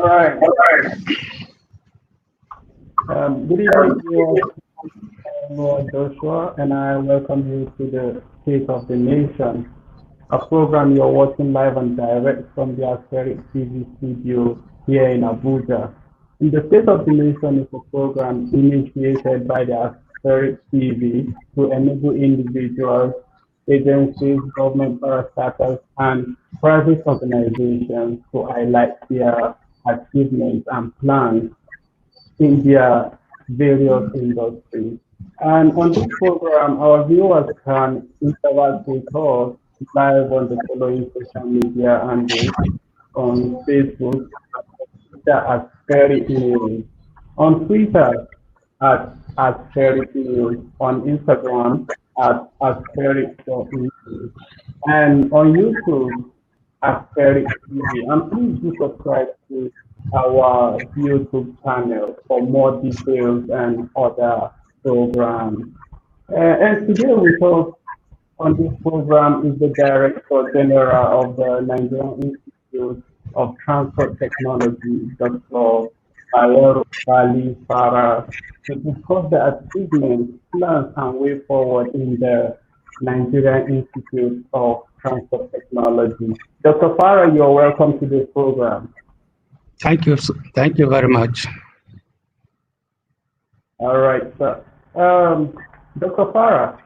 All right. Good evening, you Lord Joshua, and I welcome you to the State of the Nation, a program you're watching live and direct from the Aspherictv studio here in Abuja. In the State of the Nation is a program initiated by the Aspherictv to enable individuals, agencies, government parastatals, and private organizations to highlight their achievements and plans in their various industries. And on this program, our viewers can interact with us live on the following social media handles: on Facebook at Ferry News, on Twitter at Ferry News, on Instagram at Ferry News, and on YouTube Aspherictv. And please do subscribe to our YouTube channel for more details and other programs. And today with us on this program is the Director General of the Nigerian Institute of Transport Technology, Dr. Bayero Bali Farah, to discuss the achievements, plans, and way forward in the Nigerian Institute of Transport Technology. Dr. Farah, you're welcome to this program. Thank you. Thank you very much. All right, sir. Dr. Farah,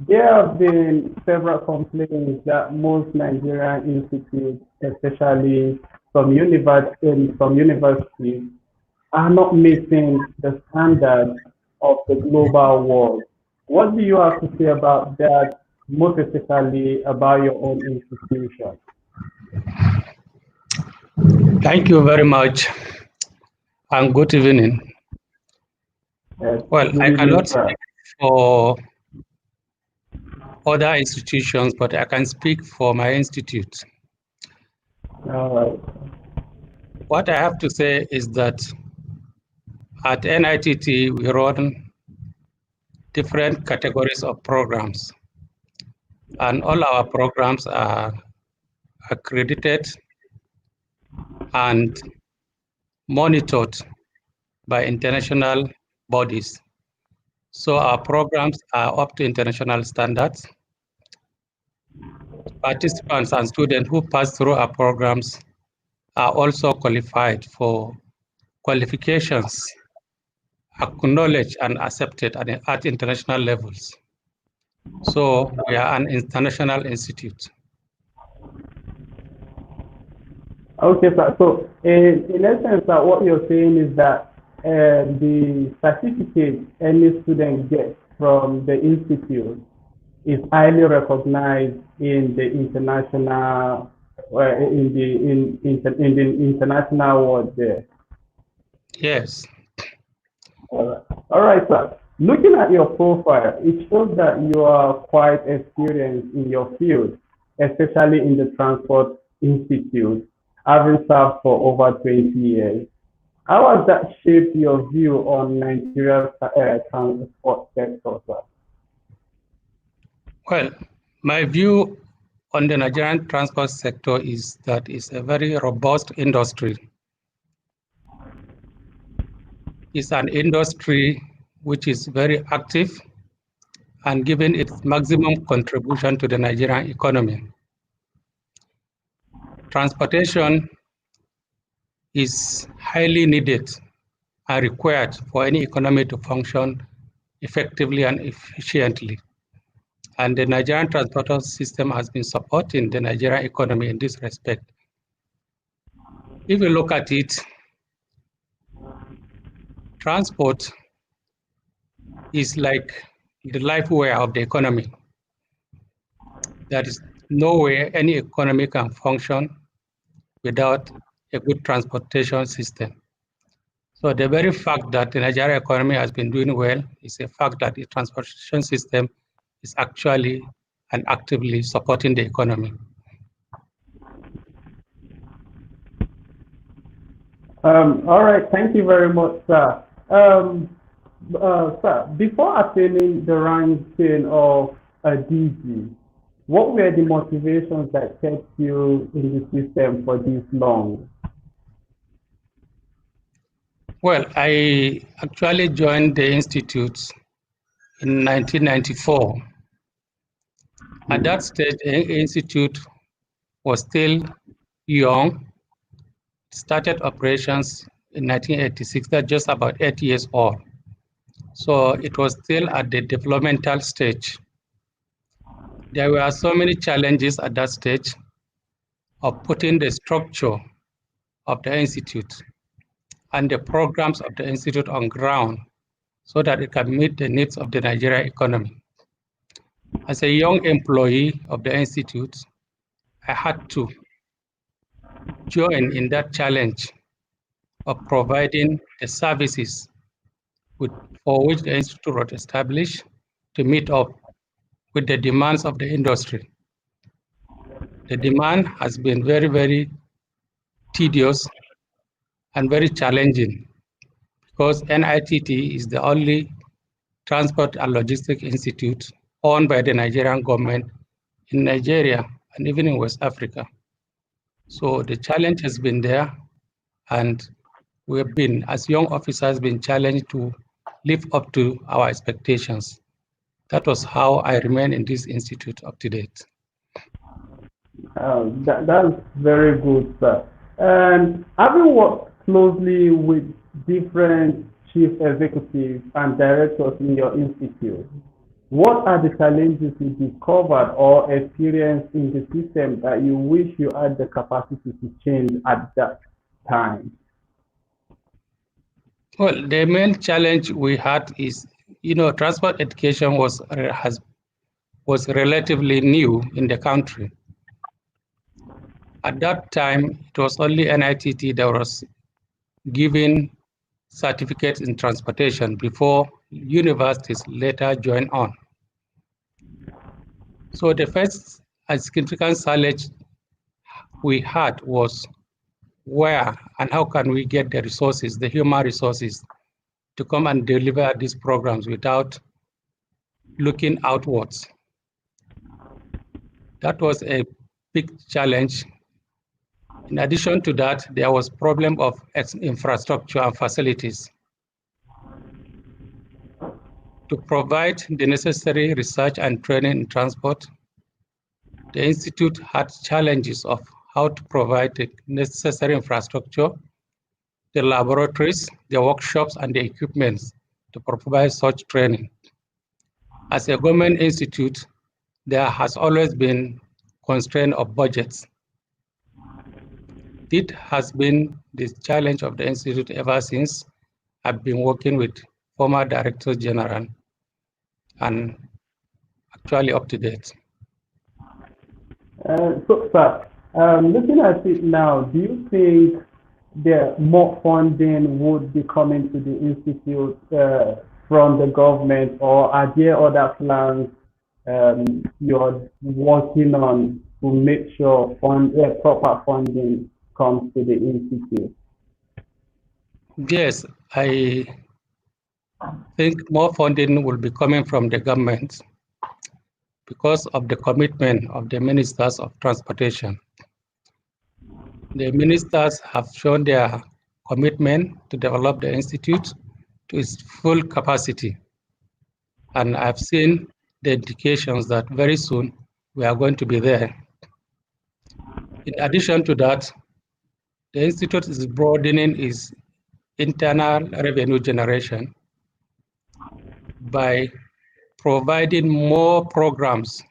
there have been several complaints that most Nigerian institutes, especially some universities, are not meeting the standards of the global world. What do you have to say about that, most especially about your own institution? Thank you very much, and good evening. Yes, well, I cannot speak for other institutions, but I can speak for my institute. All right. What I have to say is that at NITT, we run different categories of programs, and all our programs are accredited and monitored by international bodies. So our programs are up to international standards. Participants and students who pass through our programs are also qualified for qualifications acknowledged and accepted at international levels. So we are an international institute. Okay, sir. So in essence, what you're saying is that the certificate any student gets from the institute is highly recognized in the international in the international world there. Yes. All right, sir. Looking at your profile, it shows that you are quite experienced in your field, especially in the Transport Institute, having served for over 20 years. How has that shaped your view on Nigeria's transport sector, sir? Well, my view on the Nigerian transport sector is that it's a very robust industry. It's an industry which is very active and giving its maximum contribution to the Nigerian economy. Transportation is highly needed and required for any economy to function effectively and efficiently. And the Nigerian transportation system has been supporting the Nigerian economy in this respect. If you look at it, transport is like the lifeware of the economy. There is no way any economy can function without a good transportation system. So the very fact that the Nigerian economy has been doing well is a fact that the transportation system is actually and actively supporting the economy. All right, thank you very much, sir. Sir, before attaining the ranking of a DG, what were the motivations that kept you in the system for this long? Well, I actually joined the institute in 1994. At that stage, the institute was still young. It started operations in 1986, that's just about 8 years old. So it was still at the developmental stage. There were so many challenges at that stage of putting the structure of the institute and the programs of the institute on ground so that it can meet the needs of the Nigerian economy. As a young employee of the institute, I had to join in that challenge of providing the services for which the institute was established to meet up with the demands of the industry. The demand has been very, very tedious and very challenging because NITT is the only transport and logistics institute owned by the Nigerian government in Nigeria and even in West Africa. So the challenge has been there, and we have been, as young officers, been challenged to live up to our expectations. That was how I remain in this institute up to date. That's very good, sir. And having worked closely with different chief executives and directors in your institute, what are the challenges you discovered or experienced in the system that you wish you had the capacity to change at that time? Well, the main challenge we had is, transport education was relatively new in the country. At that time, it was only NITT that was giving certificates in transportation before universities later joined on. So the first significant challenge we had was where and how can we get the resources, the human resources, to come and deliver these programs without looking outwards. That was a big challenge. In addition to that, there was problem of infrastructure and facilities. To provide the necessary research and training in transport, the Institute had challenges of how to provide the necessary infrastructure, the laboratories, the workshops, and the equipment to provide such training. As a government institute, there has always been constraint of budgets. It has been the challenge of the institute ever since I've been working with former Director General and actually up to date. So, sir, looking at it now, do you think there more funding would be coming to the institute from the government, or are there other plans you're working on to make sure proper funding comes to the institute? Yes, I think more funding will be coming from the government because of the commitment of the ministers of transportation. The ministers have shown their commitment to develop the institute to its full capacity. And I've seen the indications that very soon we are going to be there. In addition to that, the institute is broadening its internal revenue generation by providing more programs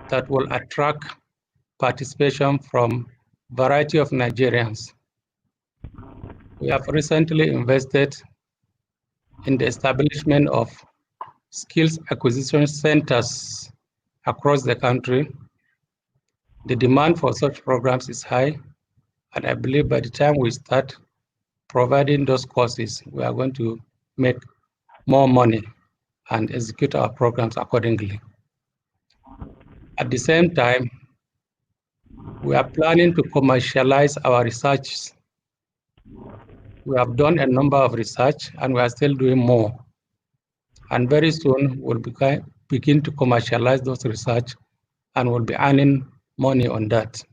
that will attract participation from a variety of Nigerians. We have recently invested in the establishment of skills acquisition centers across the country. The demand for such programs is high, and I believe by the time we start providing those courses, we are going to make more money and execute our programs accordingly. At the same time, we are planning to commercialize our research. We have done a number of research and we are still doing more. And very soon we'll begin to commercialize those research and we'll be earning money on that.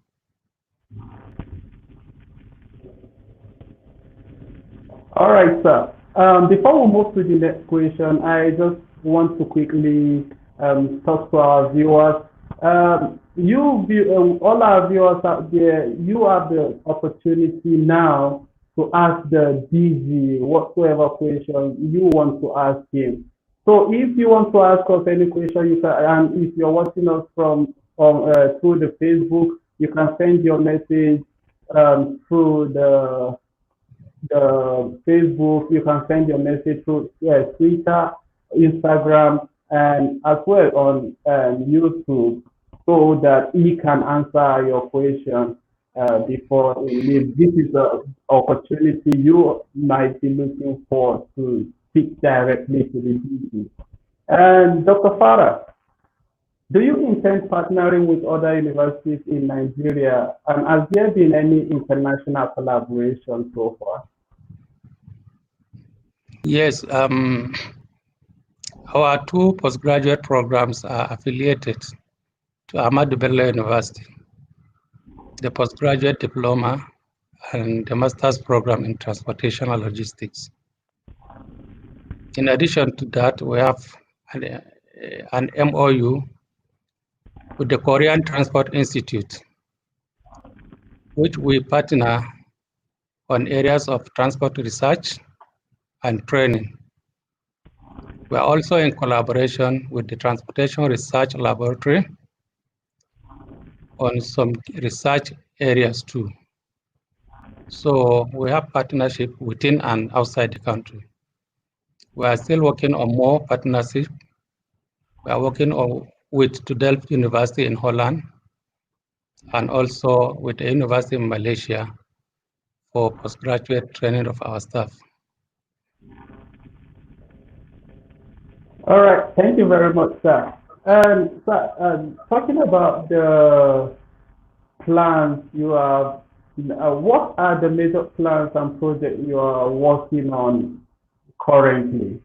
All right, sir. Before we move to the next question, I just want to quickly talk to our viewers. All our viewers out there, you have the opportunity now to ask the DG whatsoever question you want to ask him. So if you want to ask us any question, you can, and if you're watching us from through the Facebook, you can send your message through the Facebook. You can send your message through Twitter, Instagram, and as well on YouTube, so that he can answer your question before he leaves. This is the opportunity you might be looking for to speak directly to the DP. And Dr. Farah, do you intend partnering with other universities in Nigeria? And has there been any international collaboration so far? Yes, our two postgraduate programs are affiliated to Ahmadu Bello University, the postgraduate diploma and the master's program in transportation and logistics. In addition to that, we have an MOU with the Korean Transport Institute, which we partner on areas of transport research and training. We are also in collaboration with the Transportation Research Laboratory on some research areas too. So we have partnership within and outside the country. We are still working on more partnership. We are working with Delft University in Holland and also with the University in Malaysia for postgraduate training of our staff. All right, thank you very much, sir. And talking about the plans you have, what are the major plans and projects you are working on currently?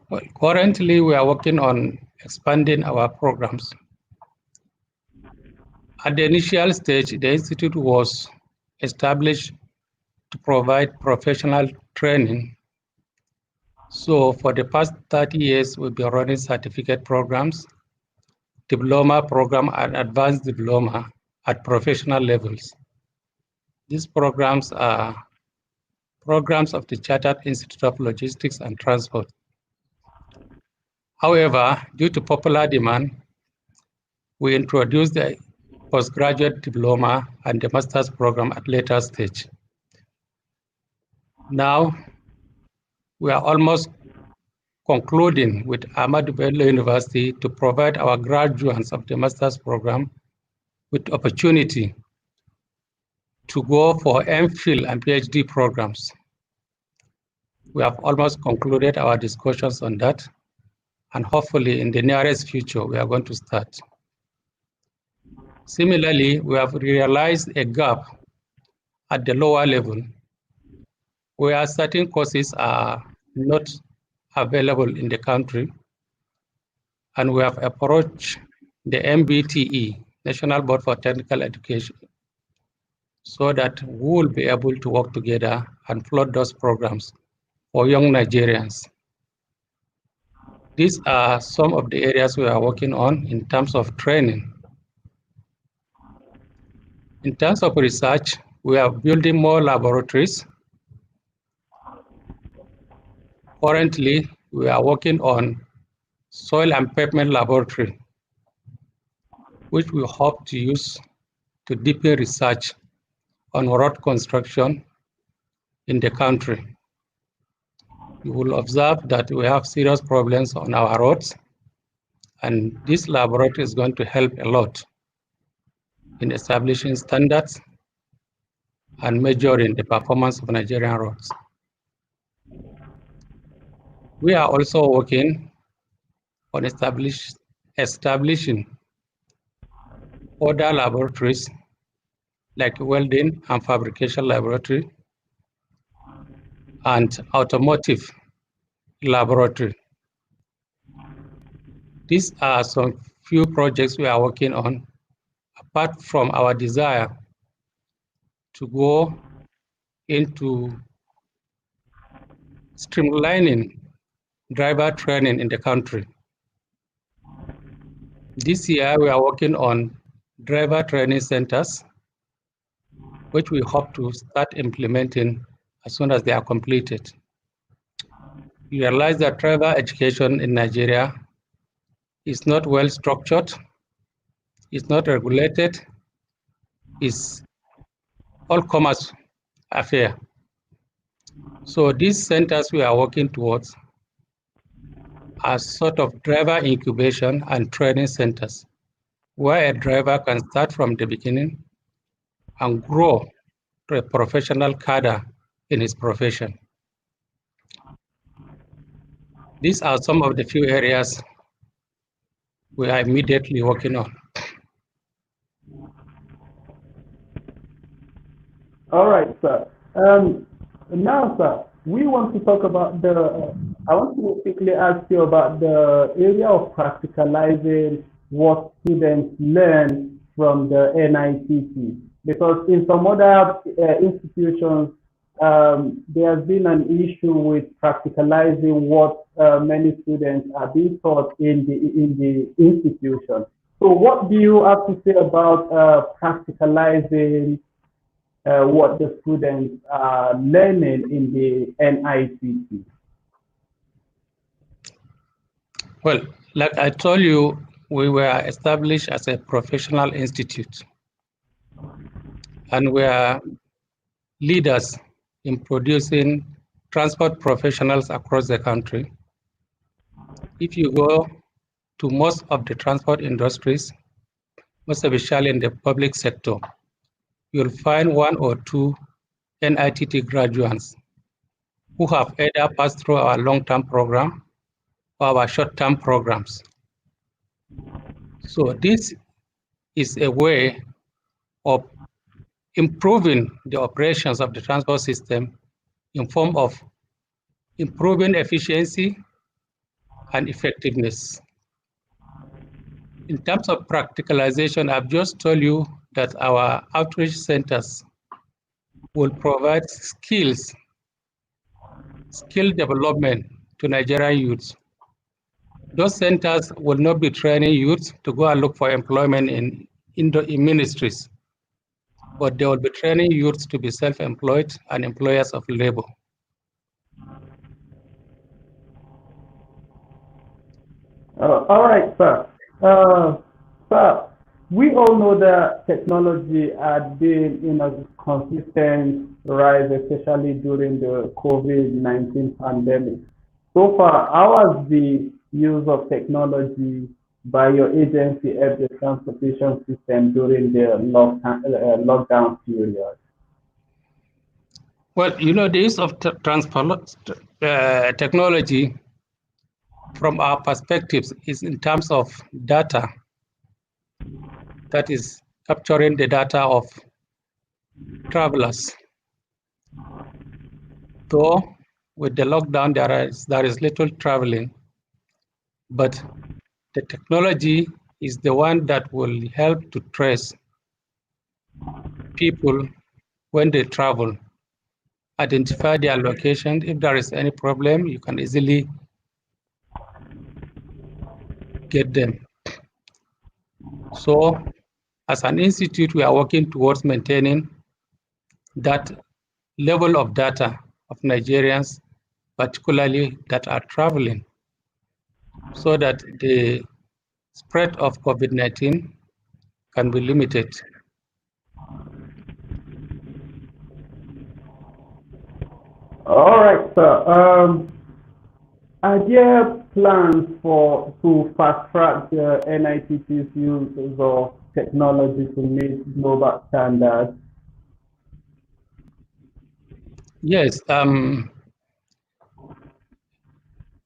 Well, currently, we are working on expanding our programs. At the initial stage, the Institute was established to provide professional training. So for the past 30 years, we've been running certificate programs, diploma program, and advanced diploma at professional levels. These programs are programs of the Chartered Institute of Logistics and Transport. However, due to popular demand, we introduced the postgraduate diploma and the master's program at later stage. Now, we are almost concluding with Ahmadu Bello University to provide our graduates of the master's program with opportunity to go for MPhil and PhD programs. We have almost concluded our discussions on that, and hopefully in the nearest future, we are going to start. Similarly, we have realized a gap at the lower level where certain courses are not available in the country, and we have approached the MBTE, National Board for Technical Education, so that we will be able to work together and float those programs for young Nigerians. These are some of the areas we are working on in terms of training. In terms of research, we are building more laboratories. Currently, we are working on soil and pavement laboratory, which we hope to use to deepen research on road construction in the country. You will observe that we have serious problems on our roads, and this laboratory is going to help a lot in establishing standards and measuring the performance of Nigerian roads. We are also working on establishing other laboratories like welding and fabrication laboratory and automotive laboratory. These are some few projects we are working on, apart from our desire to go into streamlining driver training in the country. This year, we are working on driver training centers, which we hope to start implementing as soon as they are completed. We realize that driver education in Nigeria is not well structured, is not regulated, is all commerce affair. So these centers we are working towards are sort of driver incubation and training centers, where a driver can start from the beginning and grow to a professional cadre in his profession. These are some of the few areas we are immediately working on. All right, sir. Now, sir, we want to talk about I want to quickly ask you about the area of practicalizing what students learn from the NITT. Because in some other institutions, there has been an issue with practicalizing what many students are being taught in the institution. So, what do you have to say about practicalizing what the students are learning in the NITT? Well, like I told you, we were established as a professional institute, and we are leaders in producing transport professionals across the country. If you go to most of the transport industries, most especially in the public sector, you'll find one or two NITT graduates who have either passed through our long-term program or our short-term programs. So this is a way of improving the operations of the transport system in form of improving efficiency and effectiveness. In terms of practicalization, I've just told you that our outreach centers will provide skill development to Nigerian youths. Those centers will not be training youths to go and look for employment in ministries, but they will be training youths to be self-employed and employers of labor. All right, sir. Sir, we all know that technology had been in a consistent rise, especially during the COVID-19 pandemic. So far, how has the use of technology by your agency helped the transportation system during the lockdown period? Well, you know, the use of technology from our perspectives is in terms of data, that is capturing the data of travelers. Though with the lockdown, there is little traveling, but the technology is the one that will help to trace people when they travel, identify their location. If there is any problem, you can easily get them. So as an institute, we are working towards maintaining that level of data of Nigerians, particularly that are traveling, so that the spread of COVID-19 can be limited. All right, sir. Are there plans to fast track the NITT's use of technology to meet global standards? Yes,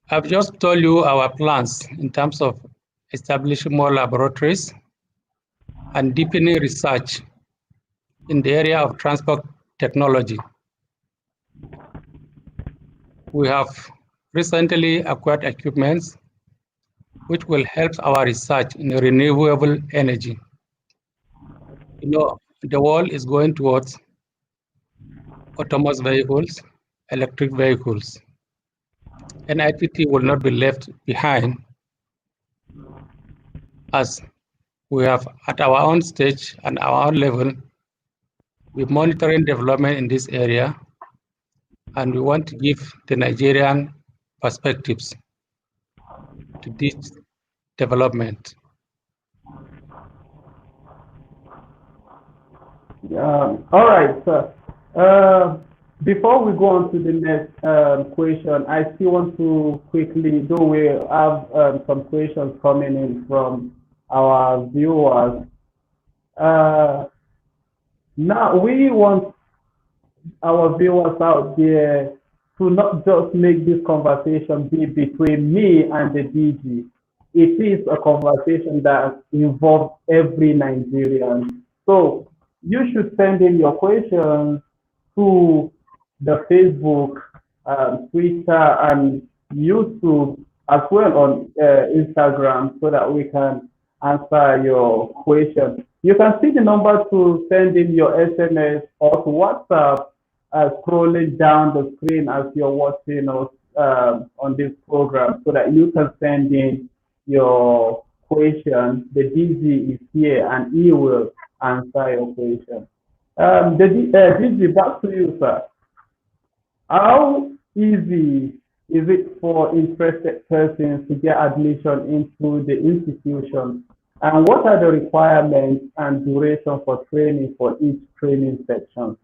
I've just told you our plans in terms of establishing more laboratories and deepening research in the area of transport technology. We have recently acquired equipments which will help our research in renewable energy. You know, the world is going towards autonomous vehicles, electric vehicles. NITT will not be left behind, as we have at our own stage and our own level, we're monitoring development in this area, and we want to give the Nigerian perspectives to this development. All right, sir. Before we go on to the next question, I still want to quickly, though we have some questions coming in from our viewers. Now, we want our viewers out there to not just make this conversation be between me and the DG. It is a conversation that involves every Nigerian. So you should send in your questions to the Facebook, Twitter, and YouTube, as well on Instagram, so that we can answer your question. You can see the number to send in your SMS or to WhatsApp scrolling down the screen as you're watching us on this program, so that you can send in your question. The DG is here and he will answer your question. DG, back to you, sir. How easy is it for interested persons to get admission into the institution? And what are the requirements and duration for training for each training section?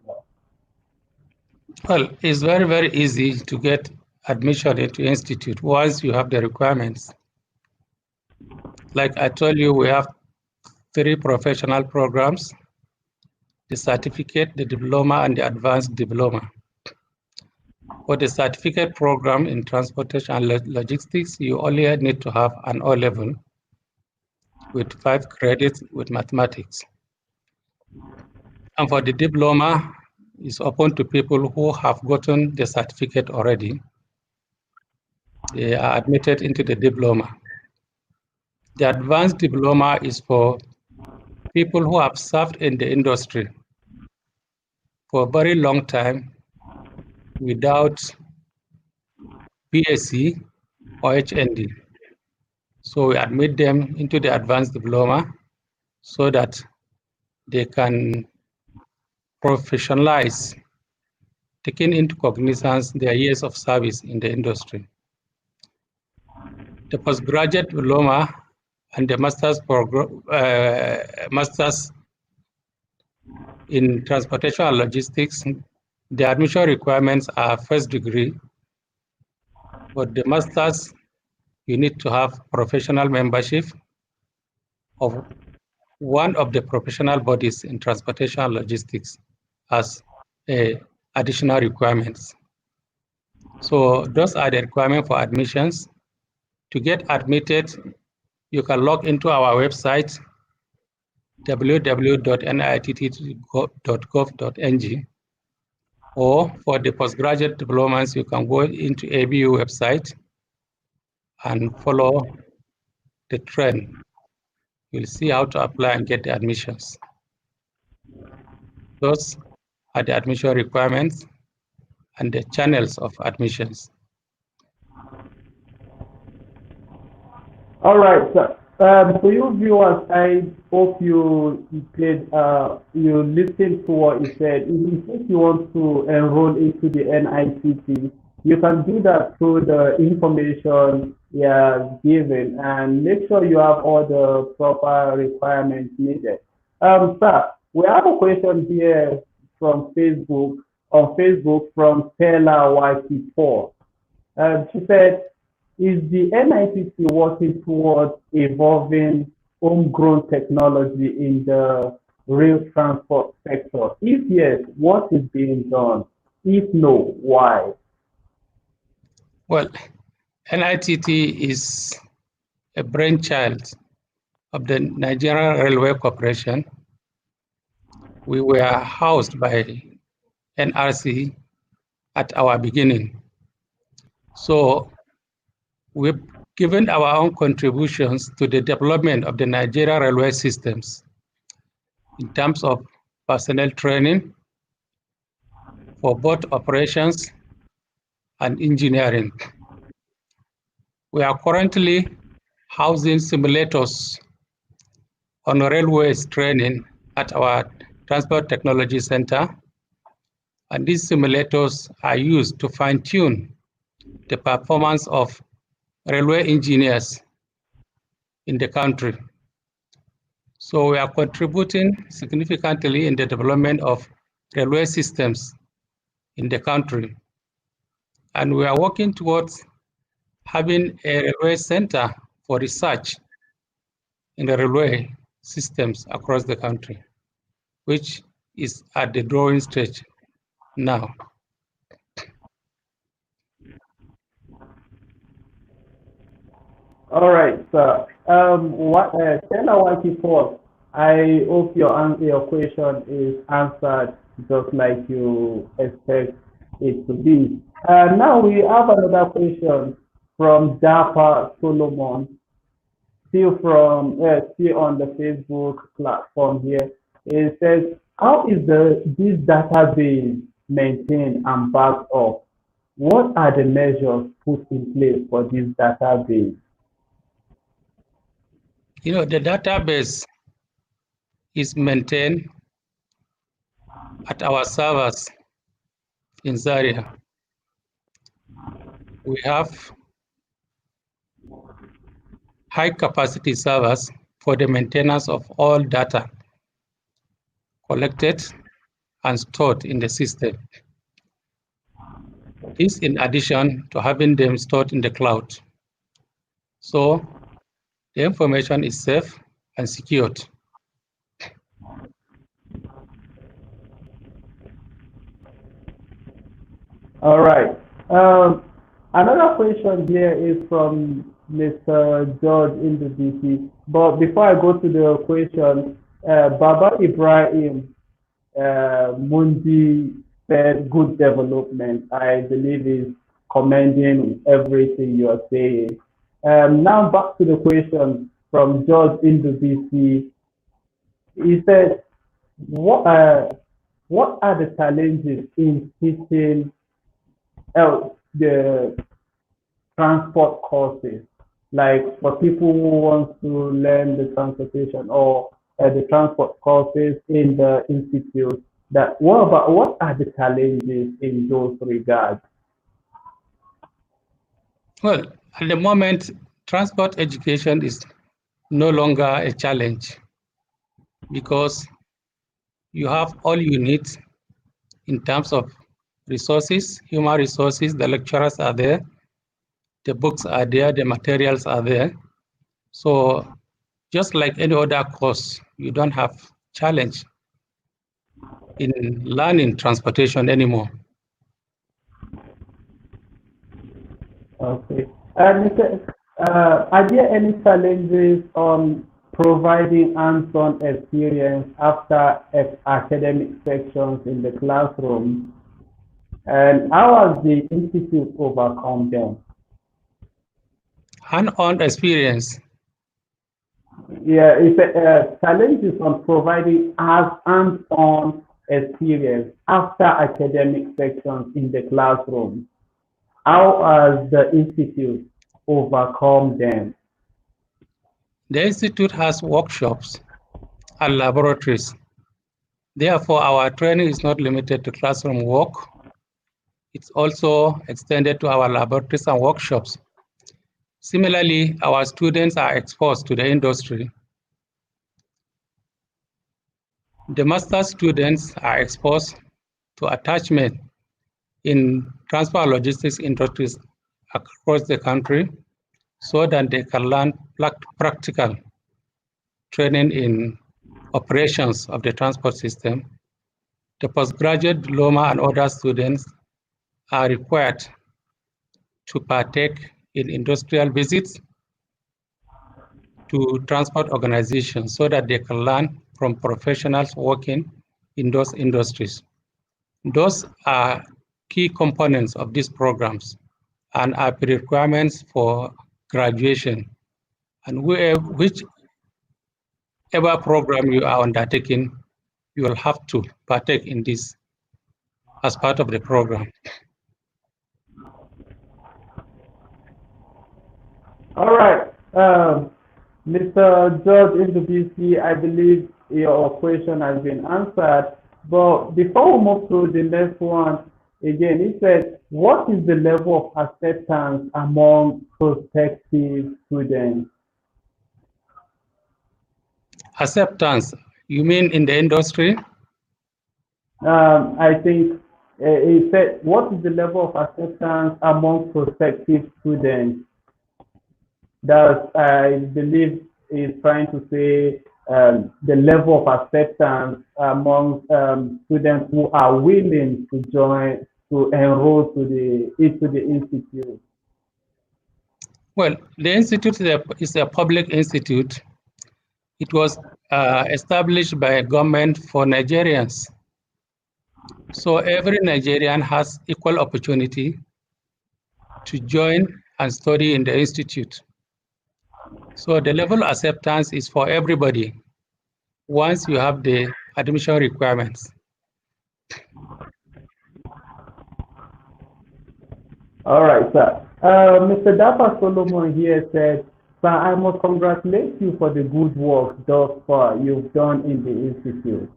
Well, it's very, very easy to get admission into institute once you have the requirements. Like I told you, we have 3 professional programs: the certificate, the diploma, and the advanced diploma. For the certificate program in transportation and logistics, you only need to have an O level with 5 credits with mathematics. And for the diploma, it's open to people who have gotten the certificate already. They are admitted into the diploma. The advanced diploma is for people who have served in the industry for a very long time without BSc or HND. So we admit them into the advanced diploma so that they can professionalize, taking into cognizance their years of service in the industry. The postgraduate diploma and the master's program, master's in transportation and logistics, the admission requirements are first degree. But the master's, you need to have professional membership of one of the professional bodies in transportation and logistics as additional requirements. So those are the requirements for admissions. To get admitted, you can log into our website, www.nitt.gov.ng, or for the postgraduate diplomas, you can go into ABU website and follow the trend. You'll see how to apply and get the admissions. Those are the admission requirements and the channels of admissions. All right, sir. For you viewers, I hope you listened to what he said. In case you want to enroll into the NITT, you can do that through the information he has given, and make sure you have all the proper requirements needed. Sir, we have a question here from Facebook, from Stella YT4. She said, is the NITT working towards evolving homegrown technology in the rail transport sector? If yes, what is being done? If no, why? Well, NITT is a brainchild of the Nigerian Railway Corporation. We were housed by NRC at our beginning. So we've given our own contributions to the development of the Nigerian railway systems in terms of personnel training, for both operations and engineering. We are currently housing simulators on railways training at our Transport Technology Center, and these simulators are used to fine-tune the performance of railway engineers in the country. So we are contributing significantly in the development of railway systems in the country. And we are working towards having a railway center for research in the railway systems across the country, which is at the drawing stage now. All right, sir. I hope your question is answered just like you expect it to be. Now we have another question from Dapa Solomon, still on the Facebook platform here. It says, how is this database maintained and backed up? What are the measures put in place for this database? You know, the database is maintained at our servers in Zaria. We have high capacity servers for the maintenance of all data collected and stored in the system. This in addition to having them stored in the cloud. So the information is safe and secured. All right. Another question here is from Mr. George in the DC. But before I go to the question, Baba Ibrahim Mundi said good development. I believe is commending everything you are saying. Now back to the question from George in the DC. He said, what what are the challenges in teaching the transport courses, like for people who want to learn the transportation or the transport courses in the institute? That what are the challenges in those regards? Well, at the moment, transport education is no longer a challenge because you have all you need in terms of resources, human resources. The lecturers are there, the books are there, the materials are there. So just like any other course, you don't have challenge in learning transportation anymore. Okay. And are there any challenges on providing hands-on experience after academic sections in the classroom? And how has the institute overcome them? Hand-on experience. Yeah, it's challenges on providing hands-on experience after academic sections in the classroom. How has the institute overcome them? The institute has workshops and laboratories. Therefore, our training is not limited to classroom work. It's also extended to our laboratories and workshops. Similarly, our students are exposed to the industry. The master's students are exposed to attachment in transport logistics industries across the country so that they can learn practical training in operations of the transport system. The postgraduate diploma and other students are required to partake in industrial visits to transport organizations so that they can learn from professionals working in those industries. Those are key components of these programs and are requirements for graduation. And whichever program you are undertaking, you will have to partake in this. as part of the program. All right. Mr. George in the BC, I believe your question has been answered. But before we move to the next one, again, he said, what is the level of acceptance among prospective students? Acceptance, you mean in the industry? I think he said, what is the level of acceptance among prospective students? That I believe is trying to say the level of acceptance among students who are willing to join, to enroll into the institute. Well, the institute is a public institute. It was established by a government for Nigerians. So every Nigerian has equal opportunity to join and study in the institute. So the level of acceptance is for everybody once you have the admission requirements. All right, sir. Mr. Dapa Solomon here said, sir, I must congratulate you for the good work thus far you've done in the institute.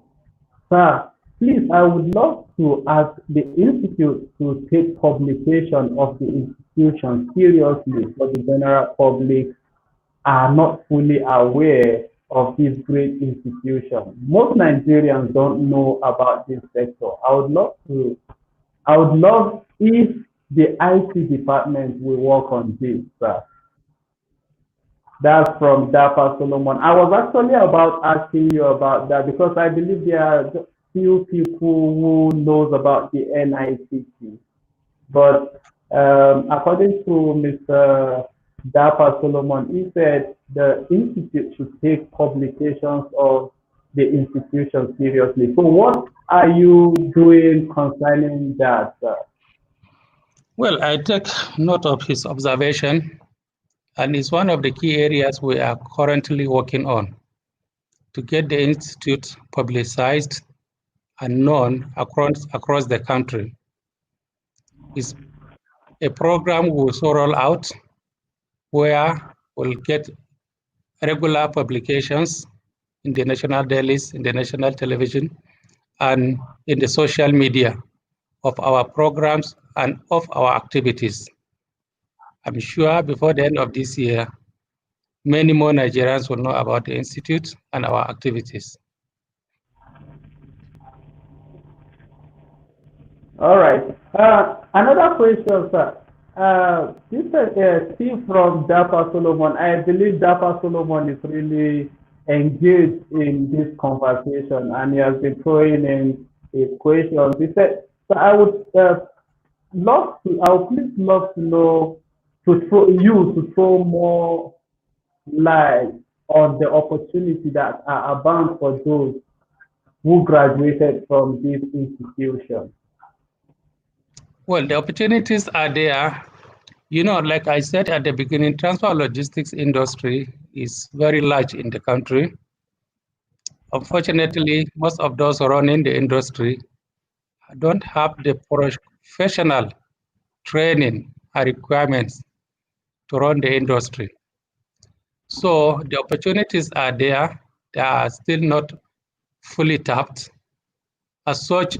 Sir, please, I would love to ask the institute to take publication of the institution seriously, for the general public are not fully aware of this great institution. Most Nigerians don't know about this sector. I would love if the IT department will work on this, sir. That's from Dapa Solomon. I was actually about asking you about that because I believe there are few people who knows about the NITT. But according to Mr. Dapa Solomon, he said the institute should take publications of the institution seriously. So what are you doing concerning that, sir? Well, I take note of his observation, and it's one of the key areas we are currently working on to get the institute publicized and known across the country. It's a program we will roll out where we'll get regular publications in the national dailies, in the national television, and in the social media of our programs and of our activities. I'm sure before the end of this year, many more Nigerians will know about the Institute and our activities. All right. Another question, sir. This is Steve from Dapa Solomon. I believe Dapa Solomon is really engaged in this conversation and he has been throwing in his questions. He said, so I would I would please love to know, to throw more light on the opportunity that are abound for those who graduated from this institution. Well, the opportunities are there. You know, like I said at the beginning, transport logistics industry is very large in the country. Unfortunately, most of those running the industry don't have the professional training and requirements to run the industry. So the opportunities are there. They are still not fully tapped. As such,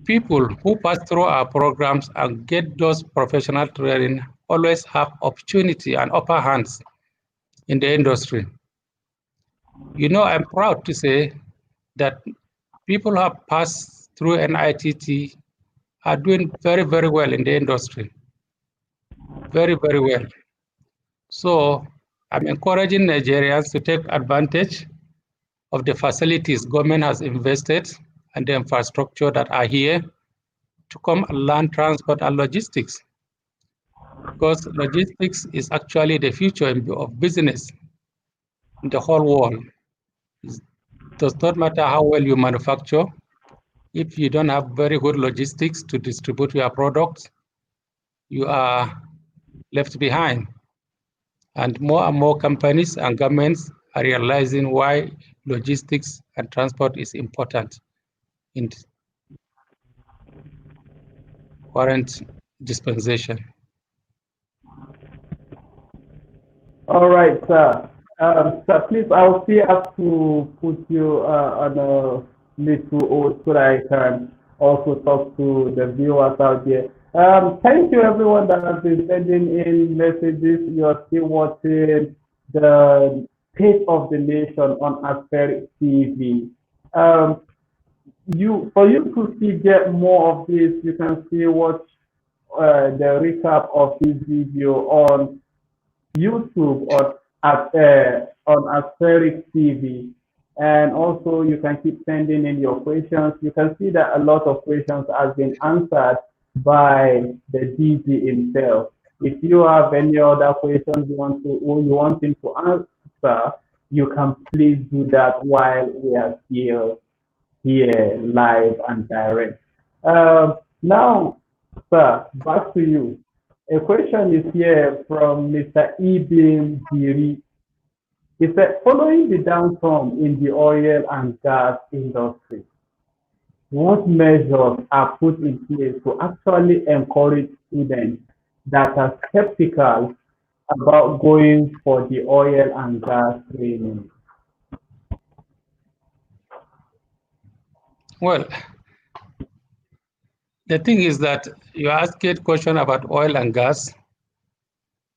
people who pass through our programs and get those professional training always have opportunity and upper hands in the industry. You know, I'm proud to say that people who have passed through NITT are doing very, very well in the industry. Very, very well. So I'm encouraging Nigerians to take advantage of the facilities government has invested and the infrastructure that are here to come and learn transport and logistics. Because logistics is actually the future of business in the whole world. It does not matter how well you manufacture. If you don't have very good logistics to distribute your products, you are left behind. And more companies and governments are realizing why logistics and transport is important. current dispensation. All right, sir. Sir, please, I'll still have to put you on a little hold so that I can also talk to the viewers out there. Thank you, everyone that has been sending in messages. You're still watching the State of the Nation on Aspherictv. Um, for you to still get more of this, you can still watch the recap of this video on YouTube on Aspherictv, and also you can keep sending in your questions. You can see that a lot of questions have been answered by the DG himself. If you have any other questions you want him to answer, you can please do that while we are still here live and direct. Now, sir, back to you. A question is here from Mr. Ibim Diri. He said, following the downturn in the oil and gas industry, what measures are put in place to actually encourage students that are skeptical about going for the oil and gas training? Well, the thing is that you asked a question about oil and gas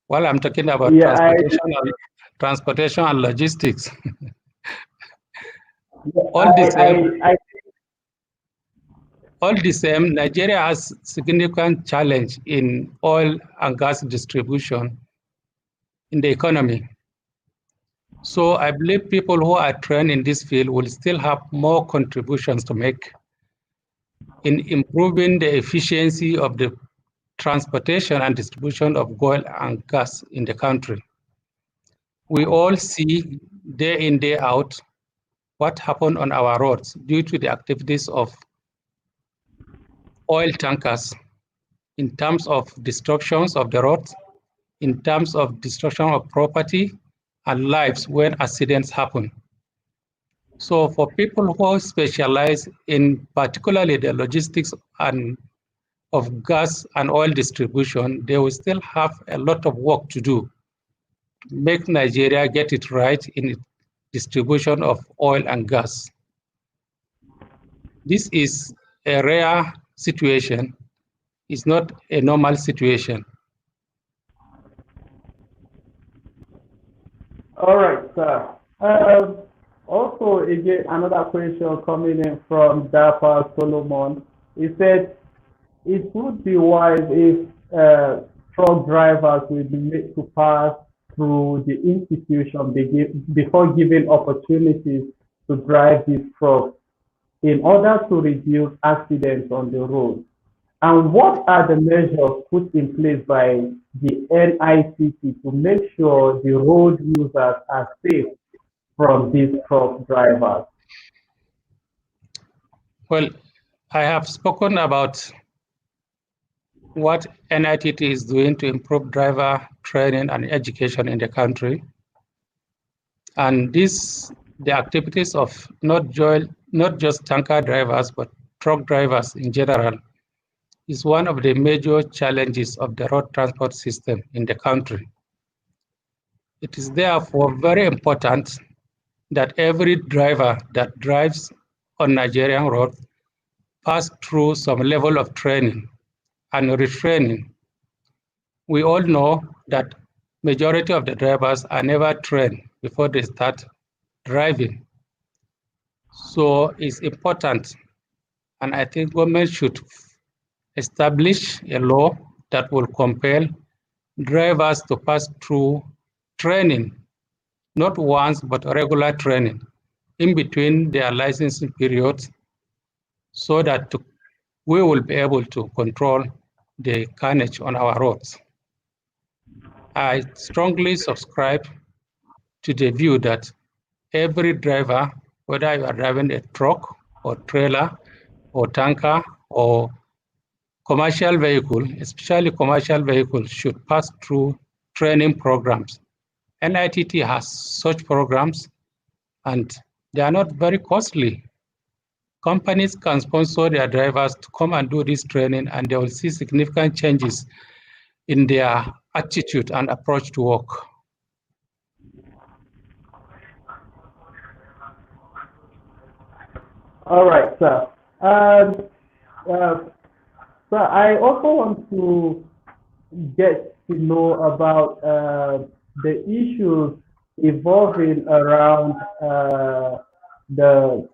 while I'm talking about transportation and logistics. All the same, Nigeria has significant challenge in oil and gas distribution in the economy. So I believe people who are trained in this field will still have more contributions to make in improving the efficiency of the transportation and distribution of oil and gas in the country. We all see day in, day out what happened on our roads due to the activities of oil tankers in terms of destructions of the roads, in terms of destruction of property and lives when accidents happen. So for people who specialize in particularly the logistics and of gas and oil distribution, they will still have a lot of work to do to make Nigeria get it right in its distribution of oil and gas. This is a rare situation. It's not a normal situation. All right, sir. Also, again, another question coming in from Dapa Solomon. He said, it would be wise if truck drivers will be made to pass through the institution before giving opportunities to drive these trucks in order to reduce accidents on the road. And what are the measures put in place by the NITT to make sure the road users are safe from these truck drivers? Well, I have spoken about what NITT is doing to improve driver training and education in the country. And the activities of not just tanker drivers, but truck drivers in general, is one of the major challenges of the road transport system in the country. It is therefore very important that every driver that drives on Nigerian roads pass through some level of training and retraining. We all know that majority of the drivers are never trained before they start driving. So it's important, and I think government should establish a law that will compel drivers to pass through training, not once, but regular training in between their licensing periods, so that we will be able to control the carnage on our roads. I strongly subscribe to the view that every driver, whether you are driving a truck or trailer or tanker or commercial vehicle, especially commercial vehicles, should pass through training programs. NITT has such programs, and they are not very costly. Companies can sponsor their drivers to come and do this training, and they will see significant changes in their attitude and approach to work. All right, sir. So I also want to get to know about the issues evolving around the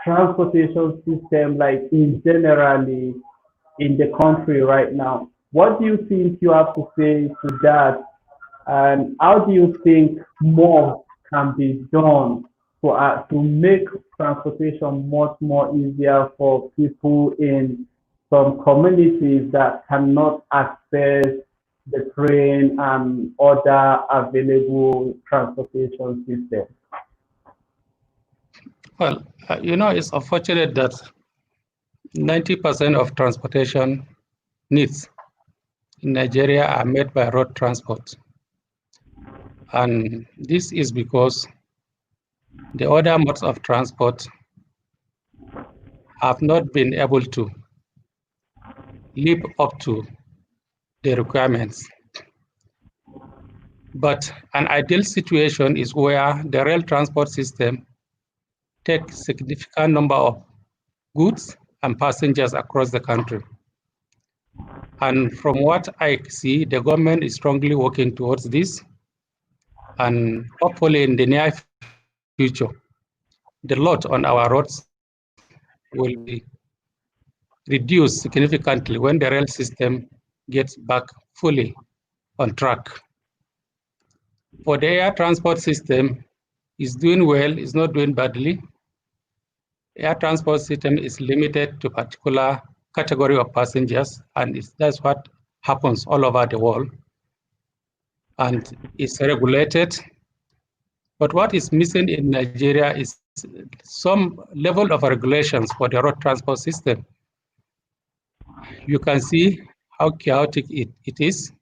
transportation system, like in generally in the country right now. What do you think you have to say to that? And how do you think more can be done to make transportation much more easier for people in some communities that cannot access the train and other available transportation systems? Well, it's unfortunate that 90% of transportation needs in Nigeria are made by road transport. And this is because the other modes of transport have not been able to live up to the requirements. But an ideal situation is where the rail transport system takes significant number of goods and passengers across the country. And from what I see, the government is strongly working towards this. And hopefully in the near future, the load on our roads will be reduced significantly when the rail system gets back fully on track. For the air transport system, is doing well, is not doing badly. Air transport system is limited to particular category of passengers, and that's what happens all over the world. And it's regulated. But what is missing in Nigeria is some level of regulations for the road transport system. You can see how chaotic it is.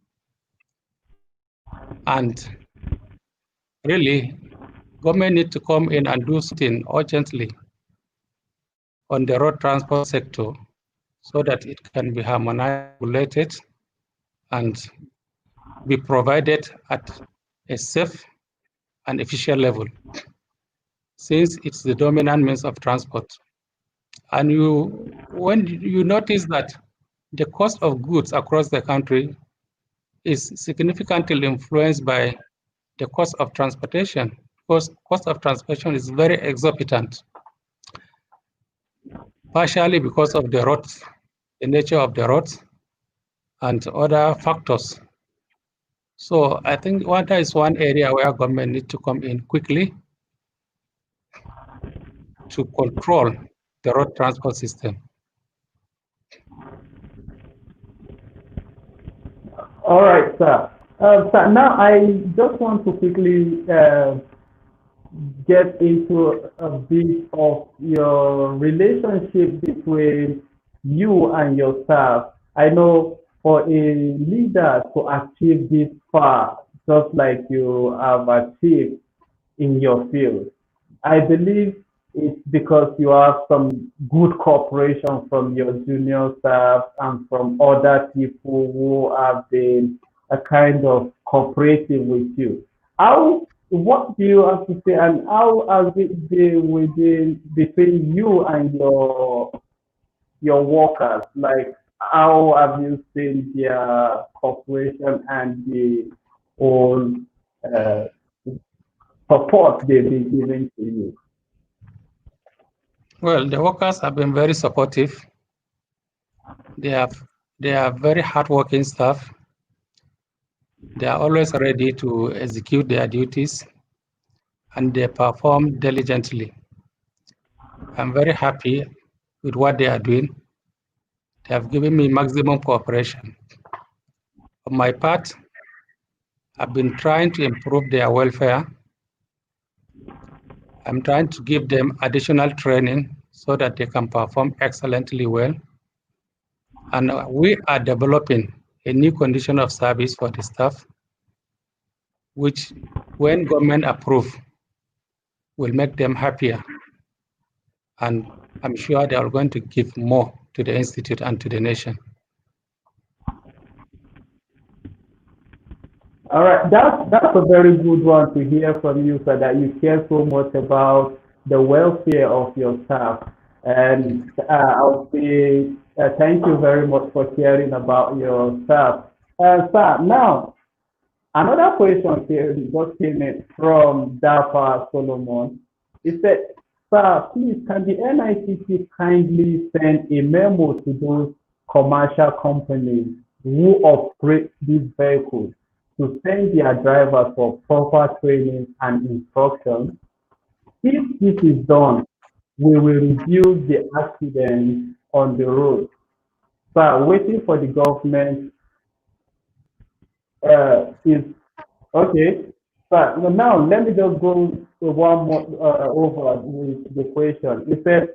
And really, government need to come in and do something urgently on the road transport sector so that it can be harmonized, regulated, and be provided at a safe and efficient level, since it's the dominant means of transport. And when you notice that the cost of goods across the country is significantly influenced by the cost of transportation, because cost of transportation is very exorbitant, partially because of the roads, the nature of the roads, and other factors. So I think that is one area where government needs to come in quickly to control the road transport system. All right, sir. So now I just want to quickly get into a bit of your relationship between you and your staff. I know for a leader to achieve this far, just like you have achieved in your field, I believe it's because you have some good cooperation from your junior staff and from other people who have been a kind of cooperative with you. What do you have to say, and how has it been between you and your workers? Like, how have you seen their cooperation and the whole uh, support they've been giving to you? Well, the workers have been very supportive. They are very hardworking staff. They are always ready to execute their duties, and they perform diligently. I'm very happy with what they are doing. They have given me maximum cooperation. On my part, I've been trying to improve their welfare. I'm trying to give them additional training so that they can perform excellently well. And we are developing a new condition of service for the staff, which, when government approve, will make them happier. and I'm sure they are going to give more to the institute and to the nation. All right, that's a very good one to hear from you, sir, that you care so much about the welfare of your staff. And I'll say thank you very much for caring about your staff. Sir, now another question here just came in from Dapa Solomon. He said, "Sir, please, can the NITT kindly send a memo to those commercial companies who operate these vehicles to send their drivers for proper training and instruction? If this is done, we will reduce the accidents on the road." Sir, waiting for the government is okay. But now let me just go to one more over with the question. It says,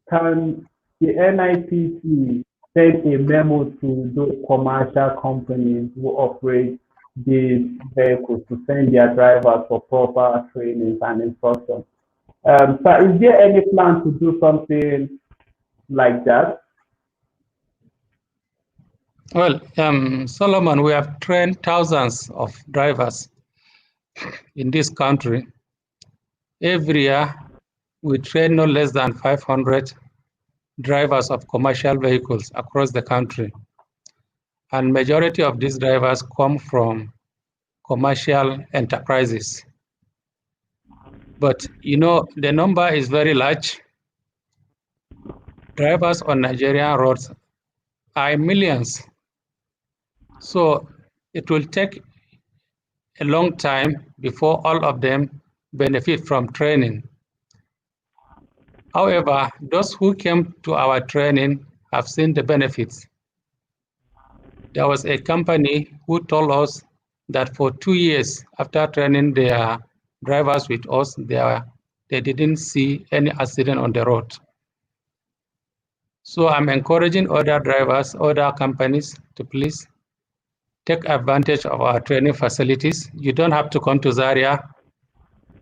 can the NITT send a memo to those commercial companies who operate these vehicles to send their drivers for proper training and instruction? So is there any plan to do something like that? Well, Solomon, we have trained thousands of drivers in this country. Every year, we train no less than 500 drivers of commercial vehicles across the country. And majority of these drivers come from commercial enterprises. But you know, the number is very large. Drivers on Nigerian roads are millions. So it will take a long time before all of them benefit from training. However, those who came to our training have seen the benefits. There was a company who told us that for 2 years after training their drivers with us, they didn't see any accident on the road. So I'm encouraging other drivers, other companies to please take advantage of our training facilities. You don't have to come to Zaria.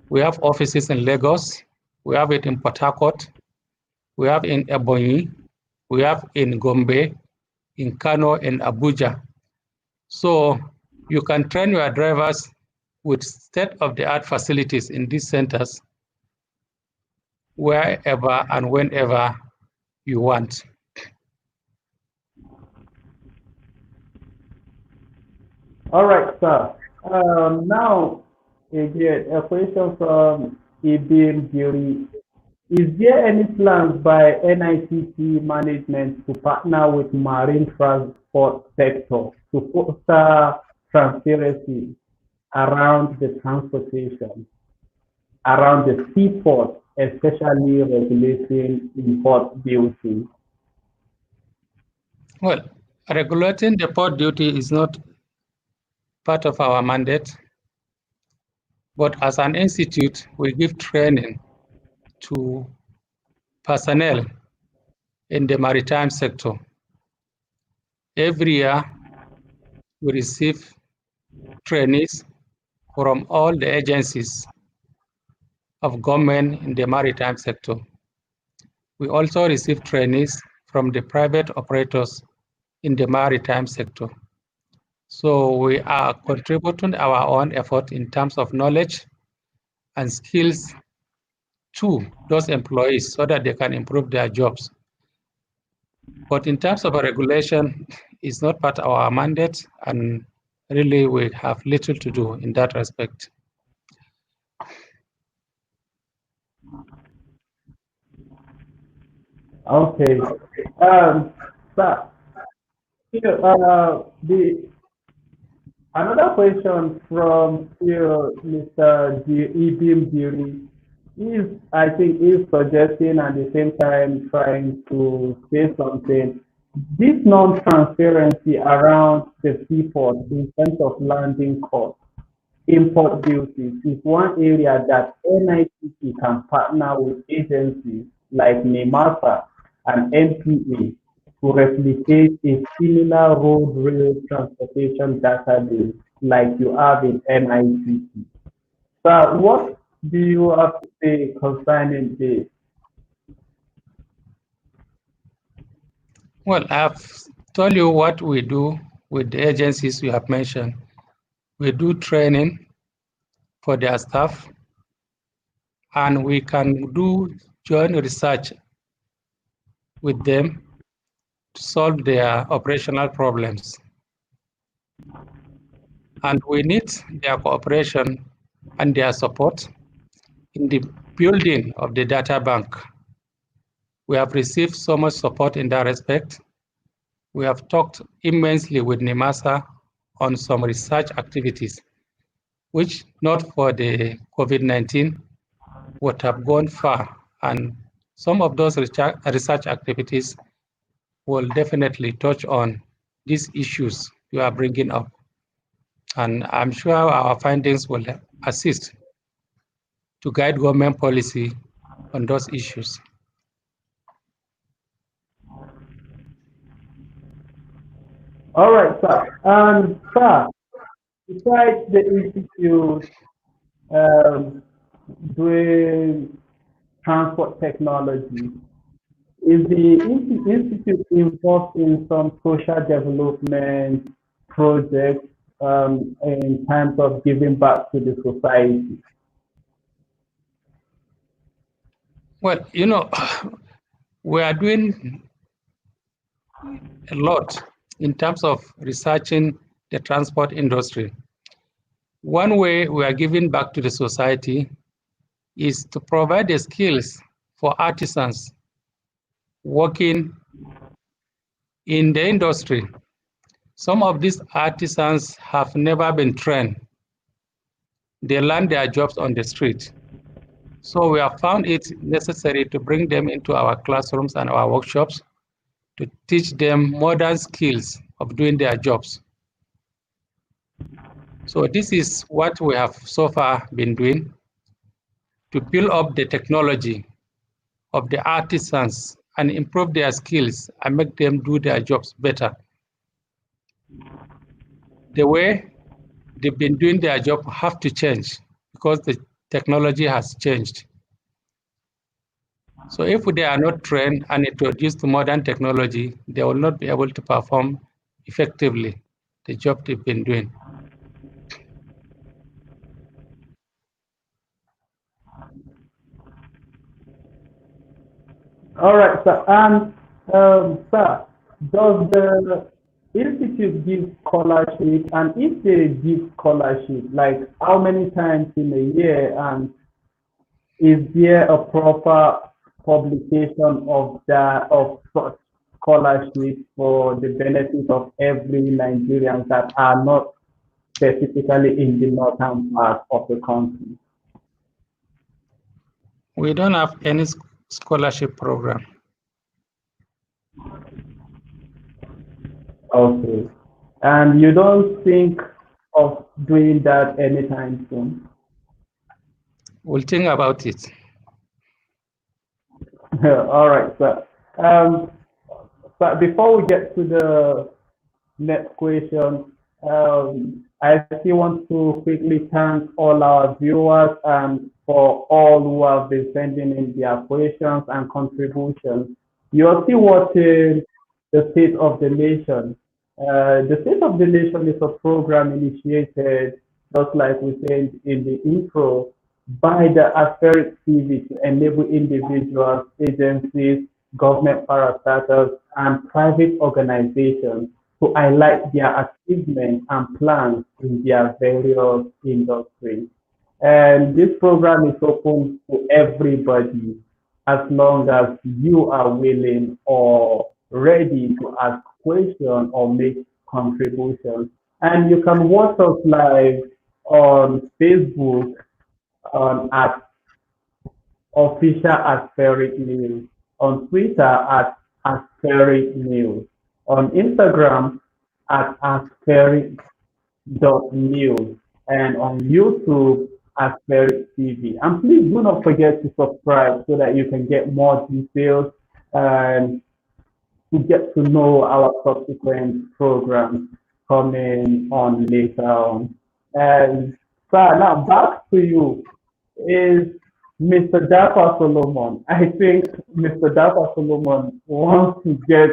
We have offices in Lagos. We have it in Port Harcourt. We have in Ebonyi. We have in Gombe, in Kano, in Abuja. So you can train your drivers with state-of-the-art facilities in these centers wherever and whenever you want. All right, sir. Now, again, a question from Ibim Giri. Is there any plans by NITT management to partner with marine transport sector to foster transparency around the transportation, around the seaport, especially regulating import duty? Well, regulating the port duty is not part of our mandate, but as an institute, we give training to personnel in the maritime sector. Every year, we receive trainees from all the agencies of government in the maritime sector. We also receive trainees from the private operators in the maritime sector. So we are contributing our own effort in terms of knowledge and skills to those employees so that they can improve their jobs. But in terms of a regulation, it's not part of our mandate, and really we have little to do in that respect. Okay. So, the another question from here, Mr. Ibim Diri, is I think is suggesting at the same time trying to say something. This non-transparency around the seaport in terms of landing costs, import duties is one area that NITT can partner with agencies like NIMASA and NPA to replicate a similar road rail transportation database like you have in NITT. So what do you have to say concerning this? Well, I've told you what we do with the agencies you have mentioned. We do training for their staff, and we can do joint research with them to solve their operational problems. And we need their cooperation and their support in the building of the data bank. We have received so much support in that respect. We have talked immensely with NIMASA on some research activities, which not for the COVID-19 would have gone far. And some of those research activities will definitely touch on these issues you are bringing up. And I'm sure our findings will assist to guide government policy on those issues. All right, sir. Sir, besides the institute doing transport technology, is the institute involved in some social development projects in terms of giving back to the society? Well, we are doing a lot in terms of researching the transport industry. One way we are giving back to the society is to provide the skills for artisans working in the industry. Some of these artisans have never been trained. They learn their jobs on the street. So we have found it necessary to bring them into our classrooms and our workshops to teach them modern skills of doing their jobs. So this is what we have so far been doing to build up the technology of the artisans and improve their skills and make them do their jobs better. The way they've been doing their job have to change because the technology has changed. So if they are not trained and introduced to modern technology, they will not be able to perform effectively the job they've been doing. All right, sir. And sir, does the institute give scholarship? And if they give scholarship, like how many times in a year? And is there a proper publication of such scholarship for the benefit of every Nigerian that are not specifically in the northern part of the country? We don't have any scholarship program. Okay. And you don't think of doing that anytime soon? We'll think about it. All right, sir. But before we get to the next question, I still want to quickly thank all our viewers and for all who have been sending in their questions and contributions. You're still watching the State of the Nation. The State of the Nation is a program initiated, just like we said in the intro, by the Aspherictv to enable individuals, agencies, government parastatals, and private organizations to highlight their achievements and plans in their various industries. And this program is open to everybody as long as you are willing or ready to ask questions or make contributions. And you can watch us live on Facebook at official Aspheric News, on Twitter at Aspheric News, on Instagram at Aspherictv.news, and on YouTube Aspherictv. And please do not forget to subscribe so that you can get more details and to get to know our subsequent programs coming on later on. And so now back to you is Mr. Dafa Solomon. I think Mr. Dafa Solomon wants to get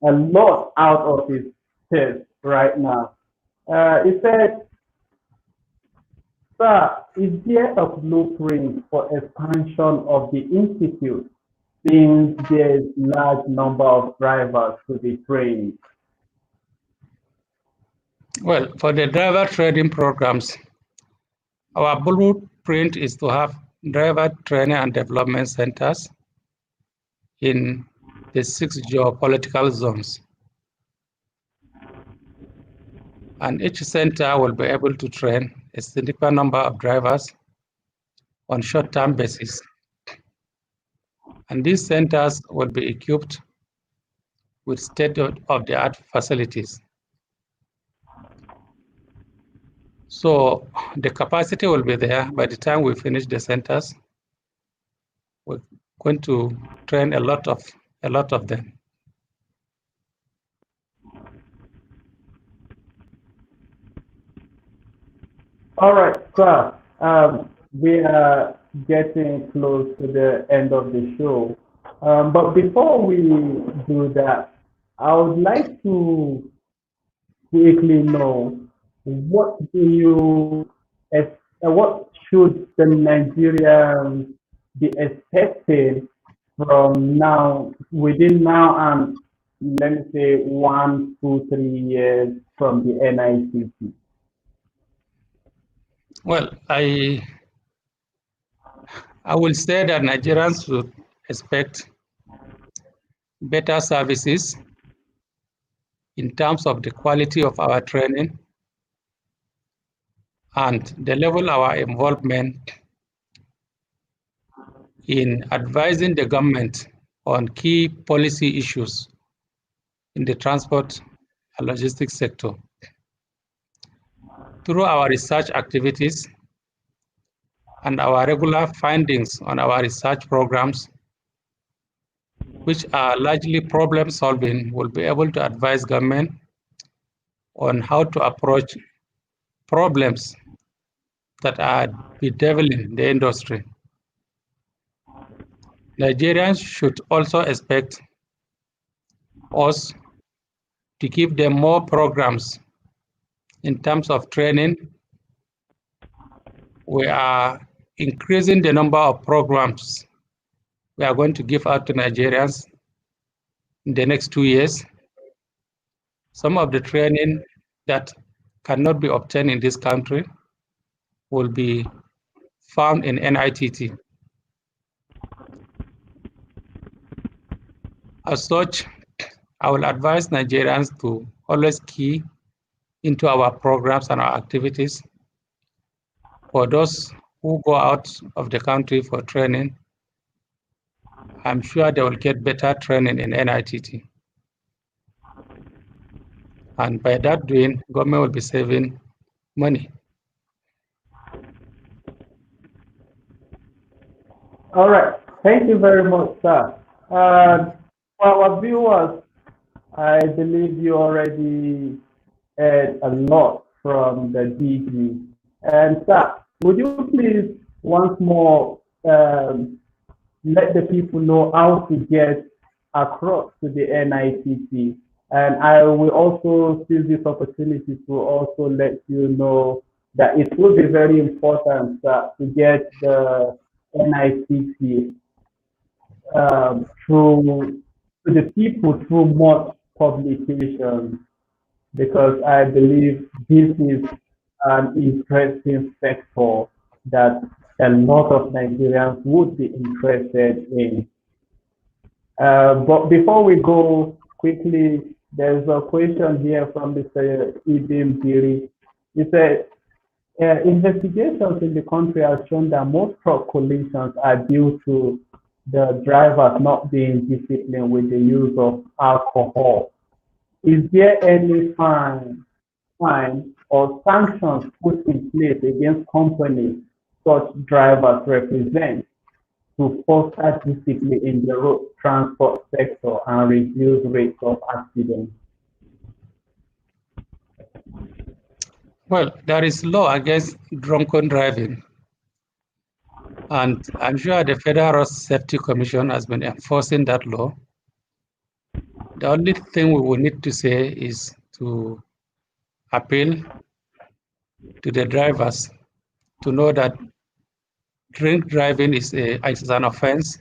a lot out of his test right now. He said, "Sir, is there a blueprint for expansion of the institute since there's large number of drivers to be trained?" Well, for the driver training programs, our blueprint is to have driver training and development centers in the 6 geopolitical zones. And each center will be able to train a significant number of drivers on short-term basis. And these centers will be equipped with state-of-the-art facilities. So the capacity will be there by the time we finish the centers. We're going to train a lot of them. All right, sir. We are getting close to the end of the show. But before we do that, I would like to quickly know what should the Nigerians be expecting from now, within now and let me say 1, 2, 3 years from the NITT? Well, I will say that Nigerians should expect better services in terms of the quality of our training and the level of our involvement in advising the government on key policy issues in the transport and logistics sector. Through our research activities and our regular findings on our research programs, which are largely problem solving, we'll be able to advise government on how to approach problems that are bedeviling the industry. Nigerians should also expect us to give them more programs in terms of training. We are increasing the number of programs we are going to give out to Nigerians in the next 2 years. Some of the training that cannot be obtained in this country will be found in NITT. As such, I will advise Nigerians to always key into our programs and our activities. For those who go out of the country for training, I'm sure they will get better training in NITT. And by that doing, government will be saving money. All right. Thank you very much, sir. For our viewers, I believe you already heard a lot from the DG. And sir, would you please once more let the people know how to get across to the NITT? And I will also seize this opportunity to also let you know that it will be very important to get the NITT through to the people through much publication, because I believe this is an interesting sector that a lot of Nigerians would be interested in. But before we go quickly, there's a question here from Mr. Ibim Biri. He said, investigations in the country have shown that most truck collisions are due to the drivers not being disciplined with the use of alcohol. Is there any fine or sanctions put in place against companies such drivers represent to foster discipline in the road transport sector and reduce rates of accidents? Well, there is law against drunken driving, and I'm sure the Federal Road Safety Commission has been enforcing that law. The only thing we will need to say is to appeal to the drivers to know that drink driving is an offense.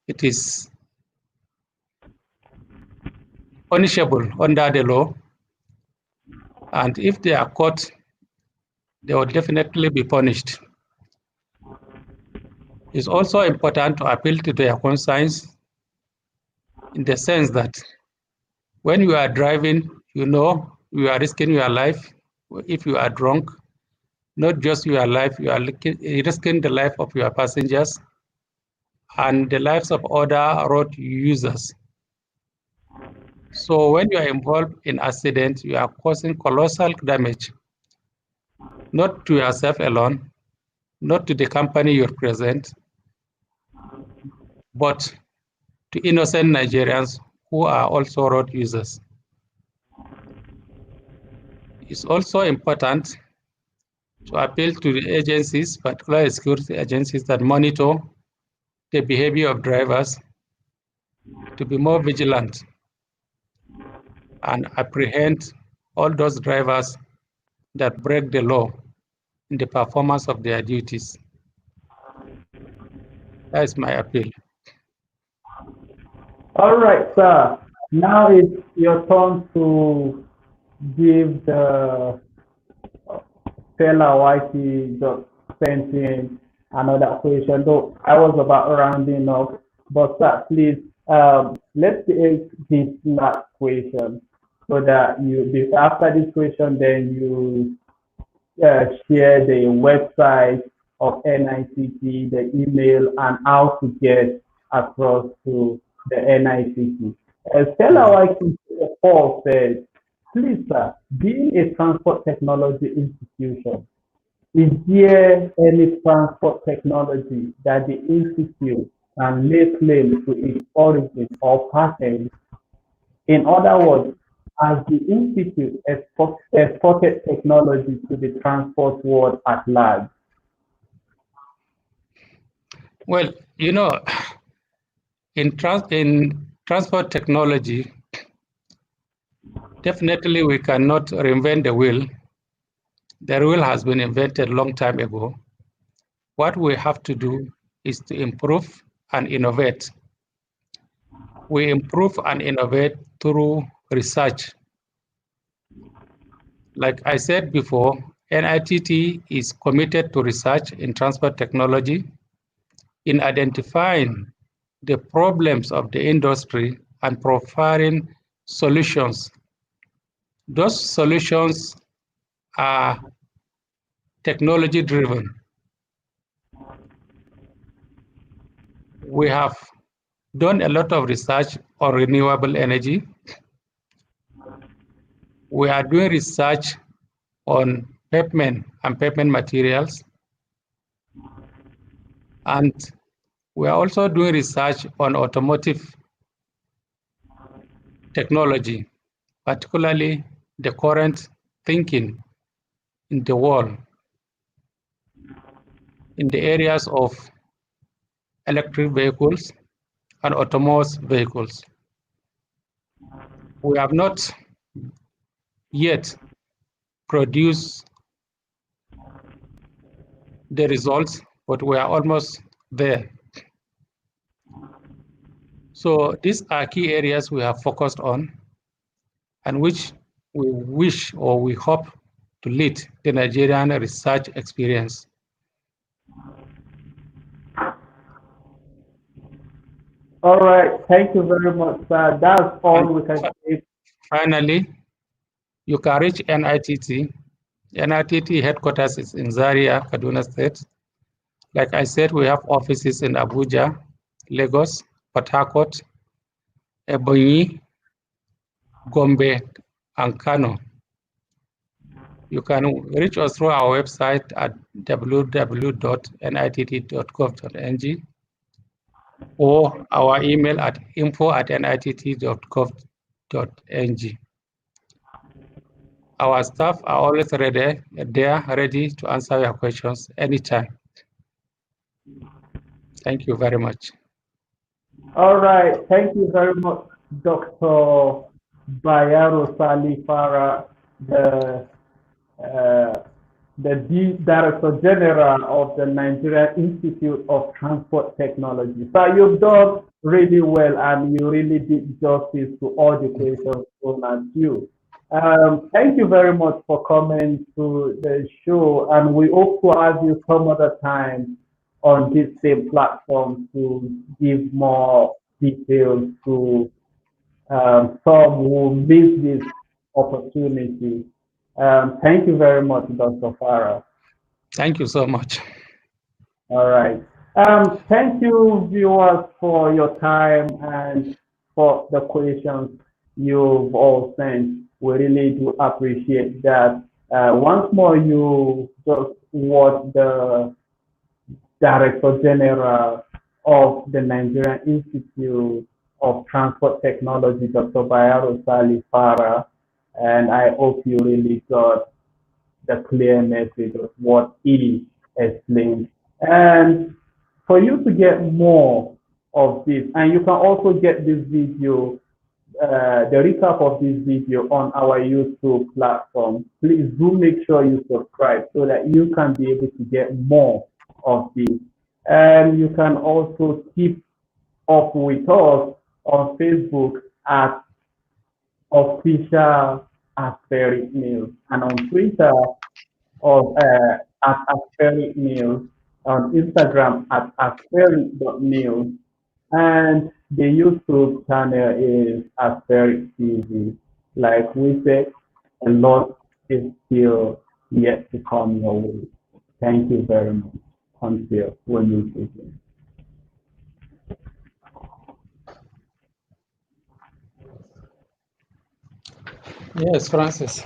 It is punishable under the law, and if they are caught, they will definitely be punished. It's also important to appeal to their conscience in the sense that when you are driving, you know you are risking your life. If you are drunk, not just your life, you are risking the life of your passengers and the lives of other road users. So when you are involved in accident, you are causing colossal damage, not to yourself alone, not to the company you represent, but to innocent Nigerians who are also road users. It's also important to appeal to the agencies, particularly security agencies that monitor the behavior of drivers, to be more vigilant and apprehend all those drivers that break the law in the performance of their duties. That is my appeal. All right, sir. Now it's your turn to give the fellow YT just sent in another question. Though I was about rounding up, but sir, please, let's take this last question so that you, after this question, then you share the website of NITT, the email, and how to get across to the NITT. Stella YT Paul says, please, sir, being a transport technology institution, is there any transport technology that the institute can lay claim to its origin or patent? In other words, has the institute exported technology to the transport world at large? Well, you know, in transport technology, definitely we cannot reinvent the wheel. The wheel has been invented a long time ago. What we have to do is to improve and innovate. We improve and innovate through research. Like I said before, NITT is committed to research in transport technology, in identifying the problems of the industry and providing solutions. Those solutions are technology driven. We have done a lot of research on renewable energy. We are doing research on pavement and pavement materials. And we are also doing research on automotive technology, particularly the current thinking in the world in the areas of electric vehicles and autonomous vehicles. We have not yet produced the results, but we are almost there. So these are key areas we have focused on and which we wish or we hope to lead the Nigerian research experience. All right, thank you very much, sir. That's all we can say. Finally, you can reach NITT. NITT headquarters is in Zaria, Kaduna State. Like I said, we have offices in Abuja, Lagos, Port Harcourt, Ebonyi, Gombe, and Kano. You can reach us through our website at www.nitt.gov.ng or our email at info@nitt.gov.ng. Our staff are always ready to answer your questions anytime. Thank you very much. All right. Thank you very much, Dr. Bayaro Salifara, the uh, Director General of the Nigerian Institute of Transport Technology. So you've done really well and you really did justice to all the questions thrown at you. Thank you very much for coming to the show, and we hope to have you some other time on this same platform to give more details to some who miss this opportunity. Thank you very much, Dr. Farah. Thank you so much. All right. Thank you, viewers, for your time and for the questions you've all sent. We really do appreciate that. Once more, you just what the Director General of the Nigerian Institute of Transport Technology, Dr. Bayaro Sali Farah, and I hope you really got the clear message of what he explained. And for you to get more of this, and you can also get this video, the recap of this video on our YouTube platform, please do make sure you subscribe so that you can be able to get more of this. And you can also keep up with us on Facebook at official Aspherictv News and on Twitter of at Aspherictv News, on Instagram at aspherictv.news, and the YouTube channel is Aspherictv. Like we said, a lot is still yet to come your way. Thank you very much. Until we meet again. Yes, Francis.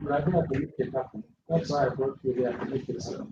But I think I believe it happened. That's why I brought you there to make it so.